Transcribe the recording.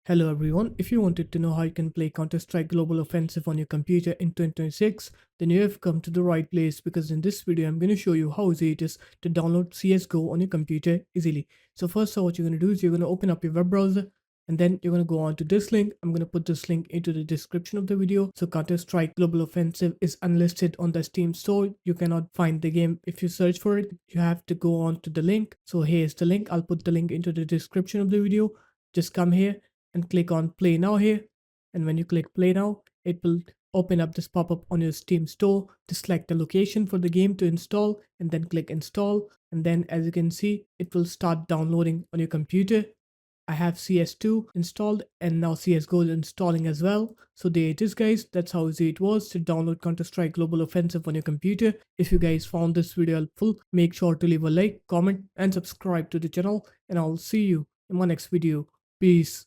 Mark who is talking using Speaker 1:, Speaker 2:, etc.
Speaker 1: Hello everyone, if you wanted to know how you can play Counter-Strike Global Offensive on your computer in 2026, then you have come to the right place because in this video I'm going to show you how easy it is to download CSGO on your computer easily. So first of all, what you're going to do is you're going to open up your web browser and then you're going to go on to this link. I'm going to put this link into the description of the video. So Counter-Strike Global Offensive is unlisted on the Steam store. You cannot find the game if you search for it. You have to go on to the link. So here's the link. I'll put the link into the description of the video. Just come here and click on play now here, and when you click play now it will open up this pop-up on your Steam store. Just select the location for the game to install and then click install, and then as you can see it will start downloading on your computer. I have CS2 installed and now CSGO is installing as well. So there it is guys, that's how easy it was to download Counter-Strike Global Offensive on your computer. If you guys found this video helpful, make sure to leave a like, comment and subscribe to the channel, and I'll see you in my next video. Peace.